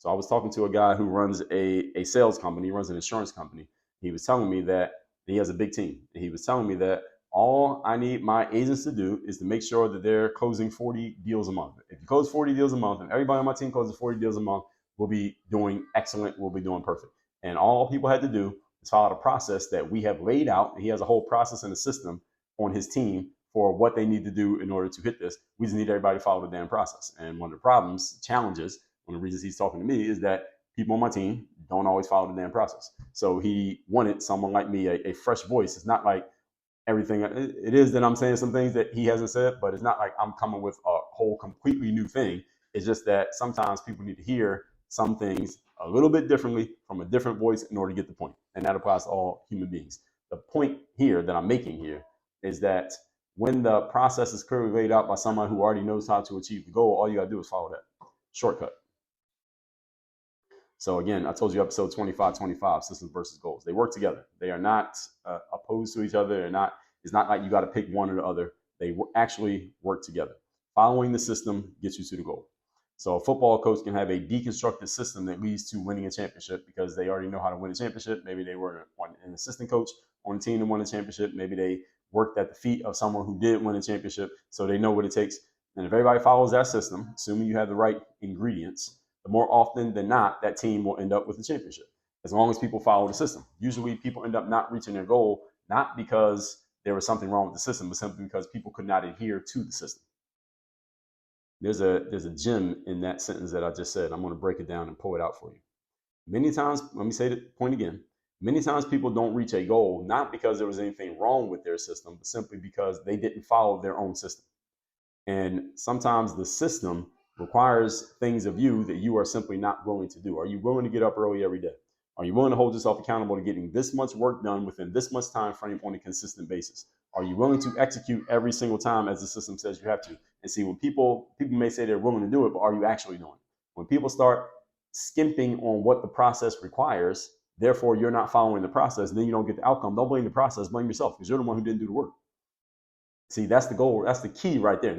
So I was talking to a guy who runs a sales company, he runs an insurance company. He was telling me that he has a big team. And he was telling me that all I need my agents to do is to make sure that they're closing 40 deals a month. If you close 40 deals a month and everybody on my team closes 40 deals a month, we'll be doing excellent. We'll be doing perfect. And all people had to do is follow the process that we have laid out. And he has a whole process and a system on his team for what they need to do in order to hit this. We just need everybody to follow the damn process. And one of the problems, challenges, one of the reasons he's talking to me is that people on my team don't always follow the damn process. So he wanted someone like me, a fresh voice. It's not like everything, it is that I'm saying some things that he hasn't said, but it's not like I'm coming with a whole completely new thing. It's just that sometimes people need to hear some things a little bit differently from a different voice in order to get the point. And that applies to all human beings. The point here that I'm making here is that when the process is clearly laid out by someone who already knows how to achieve the goal, all you got to do is follow that shortcut. So again, I told you episode 25, systems versus goals. They work together. They are not opposed to each other. It's not like you got to pick one or the other. They actually work together. Following the system gets you to the goal. So a football coach can have a deconstructed system that leads to winning a championship because they already know how to win a championship. Maybe they were an assistant coach on a team that won a championship. Maybe they worked at the feet of someone who did win a championship, so they know what it takes. And if everybody follows that system, assuming you have the right ingredients, the more often than not, that team will end up with a championship, as long as people follow the system. Usually people end up not reaching their goal, not because there was something wrong with the system, but simply because people could not adhere to the system. There's a gem in that sentence that I just said. I'm going to break it down and pull it out for you. Many times, let me say the point again. Many times people don't reach a goal, not because there was anything wrong with their system, but simply because they didn't follow their own system. And sometimes the system requires things of you that you are simply not willing to do. Are you willing to get up early every day? Are you willing to hold yourself accountable to getting this much work done within this much time frame on a consistent basis? Are you willing to execute every single time as the system says you have to? And see, when people may say they're willing to do it, but are you actually doing it? When people start skimping on what the process requires, therefore you're not following the process, and then you don't get the outcome. Don't blame the process, blame yourself, because you're the one who didn't do the work. See, that's the goal. That's the key right there.